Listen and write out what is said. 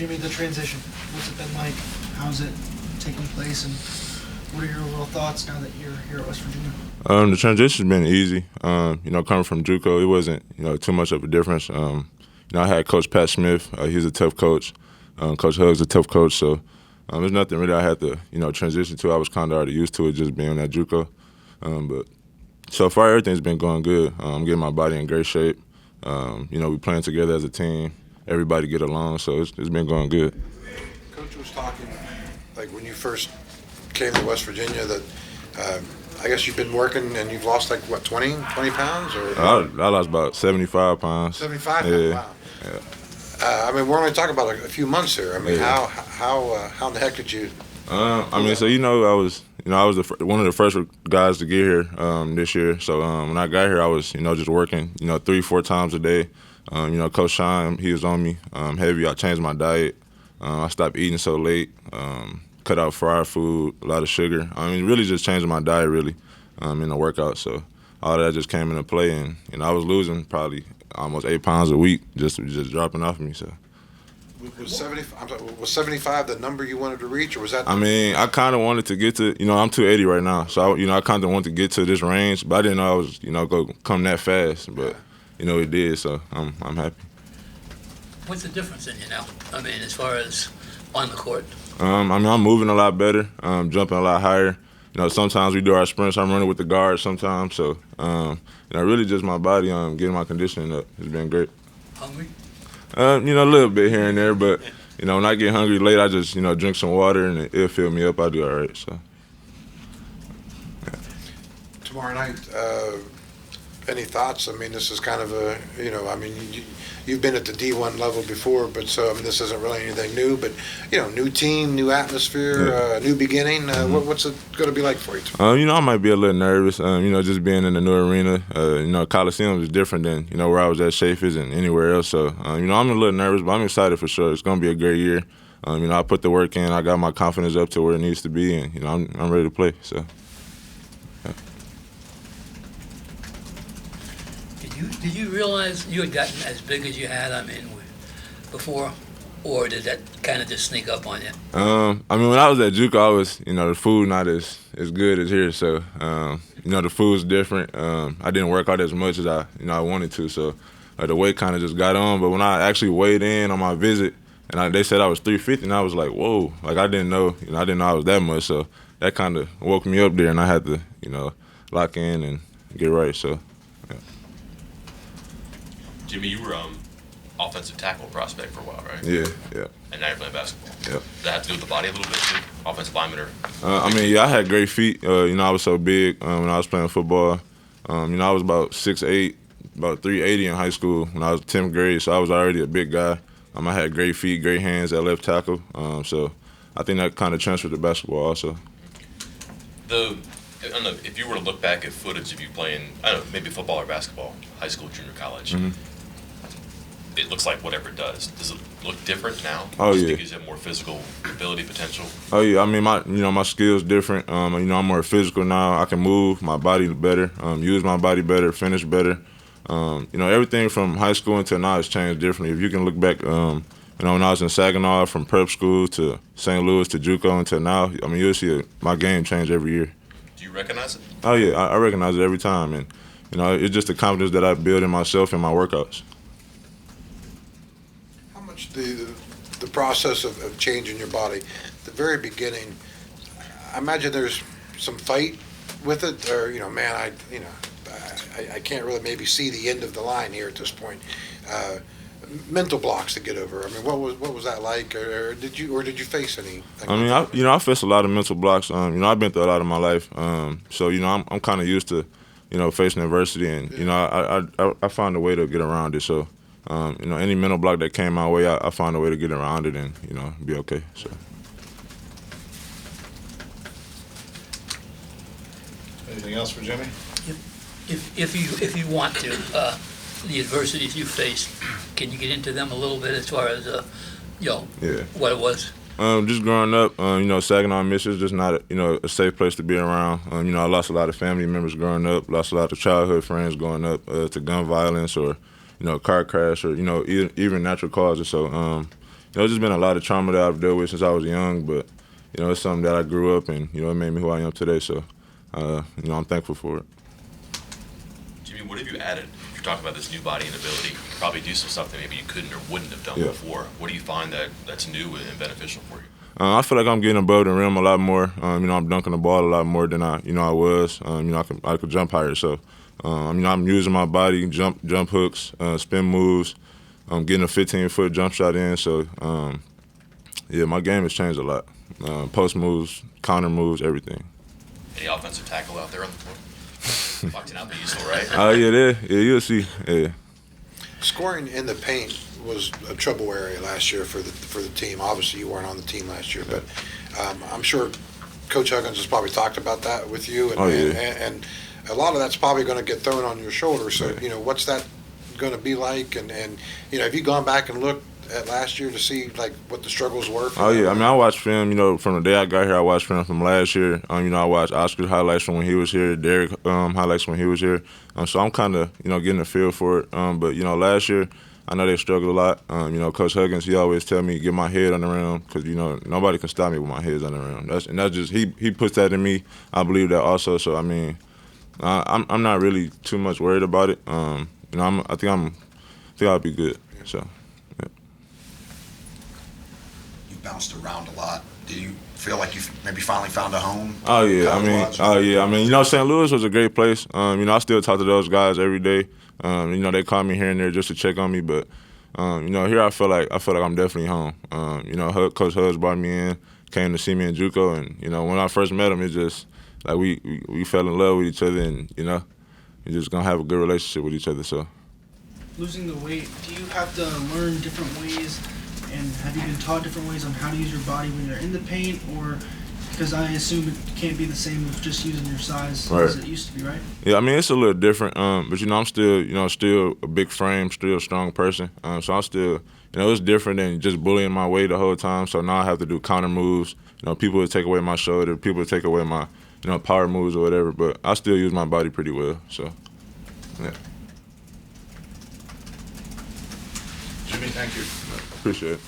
Jimmy, the transition, what's it been like? How's it taking place, and what are your overall thoughts now that you're here at West Virginia? The transition's been easy. Coming from JUCO, it wasn't, too much of a difference. I had Coach Pat Smith. He's a tough coach. Coach Hugg's a tough coach. So there's nothing really I had to, transition to. I was kind of already used to it, just being at JUCO. But so far, everything's been going good. I'm getting my body in great shape. We playing together as a team. Everybody get along, so it's been going good. Coach was talking, like when you first came to West Virginia, that I guess you've been working and you've lost like, what, 20 pounds? Or I lost about 75 pounds. 75 pounds, yeah. wow. Yeah. We're only talking about a few months here. Yeah. How in the heck did you? I was one of the first guys to get here this year. So when I got here, I was, just working, 3-4 times a day. Coach Sean, he was on me heavy. I changed my diet. I stopped eating so late. Cut out fried food, a lot of sugar. Really just changing my diet really in the workout. So all that just came into play, and I was losing probably almost 8 pounds a week just dropping off me. So. Was 75 the number you wanted to reach, or was that? I kind of wanted to get to, I'm 280 right now, so I kind of wanted to get to this range, but I didn't know I was, go come that fast, but it did, so I'm happy. What's the difference in you now? As far as on the court. I'm moving a lot better, jumping a lot higher. Sometimes we do our sprints. I'm running with the guards sometimes, so really just my body, getting my conditioning up. It's been great. Hungry? A little bit here and there, but when I get hungry late, I just drink some water and it'll fill me up. I'll do all right. So yeah. Tomorrow night, any thoughts? This is kind of a you've been at the D1 level before, but this isn't really anything new. But new team, new atmosphere, new beginning. What's it going to be like for you tomorrow? I might be a little nervous. Just being in the new arena. Coliseum is different than where I was at Chaffetz and anywhere else. So I'm a little nervous, but I'm excited for sure. It's going to be a great year. I put the work in. I got my confidence up to where it needs to be, and I'm ready to play. So. Yeah. Did you realize you had gotten as big as you had, before, or did that kind of just sneak up on you? When I was at JUCO, I was, the food not as good as here, so, the food's different. I didn't work out as much as I wanted to, so the weight kind of just got on. But when I actually weighed in on my visit, and they said I was 350, and I was like, whoa, like I didn't know I was that much, so that kind of woke me up there, and I had to, lock in and get right, so. Jimmy, you were offensive tackle prospect for a while, right? Yeah. And now you're playing basketball. Yeah. Does that have to do with the body a little bit too? Offensive lineman or? I had great feet. I was so big when I was playing football. I was about 6'8", about 380 in high school when I was 10th grade, so I was already a big guy. I had great feet, great hands at left tackle. So I think that kind of transferred to basketball also. I don't know, if you were to look back at footage of you playing, I don't know, maybe football or basketball, high school, junior college, it looks like whatever it does. Does it look different now? Oh, Just yeah. because you have more physical ability potential? Oh, yeah. My skills different. I'm more physical now. I can move my body better, use my body better, finish better. Everything from high school until now has changed differently. If you can look back, when I was in Saginaw, from prep school to St. Louis to JUCO until now, you'll see my game change every year. Do you recognize it? Oh, yeah. I recognize it every time. And, it's just the confidence that I build in myself and my workouts. How much the process of changing your body, the very beginning, I imagine there's some fight with it, or I can't really maybe see the end of the line here at this point. Mental blocks to get over. What was that like, or did you face anything? I faced a lot of mental blocks. I've been through a lot of my life, so I'm kind of used to, facing adversity, and I find a way to get around it. So, any mental block that came my way, I find a way to get around it and be okay. So. Anything else for Jimmy? If you want to, the adversities you faced, can you get into them a little bit as far as what it was? Just growing up, Saginaw, Michigan is just not a safe place to be around. I lost a lot of family members growing up, lost a lot of childhood friends growing up to gun violence or car crash or even natural causes. So it's just been a lot of trauma that I've dealt with since I was young, but it's something that I grew up and it made me who I am today. So I'm thankful for it. Jimmy, what have you added? You're talking about this new body and ability. You could probably do some stuff that maybe you couldn't or wouldn't have done before. What do you find that's new and beneficial for you? I feel like I'm getting above the rim a lot more. I'm dunking the ball a lot more than I was. I could jump higher. So, I'm using my body, jump hooks, spin moves. I'm getting a 15-foot jump shot in. So, my game has changed a lot. Post moves, counter moves, everything. Any offensive tackle out there on the floor? Boxing out the easel, right? Oh, yeah, you'll see. Yeah. Scoring in the paint was a trouble area last year for the team. Obviously, you weren't on the team last year, but I'm sure Coach Huggins has probably talked about that with you, and a lot of that's probably going to get thrown on your shoulders. So, what's that going to be like? And have you gone back and looked at last year to see like what the struggles were? Oh yeah, I watched film. From the day I got here, I watched film from last year. I watched Oscar's highlights from when he was here, Derek highlights when he was here. So I'm kind of getting a feel for it. But last year I know they struggled a lot. Coach Huggins, he always tell me get my head on the rim because nobody can stop me with my head's on the rim. That's just he puts that in me. I believe that also. So I'm not really too much worried about it. I think I'll be good. So. Bounced around a lot. Do you feel like you've maybe finally found a home? Oh yeah, St. Louis was a great place. I still talk to those guys every day. They call me here and there just to check on me, but here I feel like I'm definitely home. Coach Hudds brought me in, came to see me in JUCO, and when I first met him, it's just like we fell in love with each other, and we're just gonna have a good relationship with each other. So, losing the weight, do you have to learn different ways? And have you been taught different ways on how to use your body when you're in the paint, or because I assume it can't be the same with just using your size as it used to be, right? Yeah, it's a little different. But I'm still, still a big frame, still a strong person. So I'm still, it's different than just bullying my way the whole time. So now I have to do counter moves. People would take away my shoulder, people would take away my, power moves or whatever. But I still use my body pretty well. So, yeah. Jimmy, thank you. Appreciate it.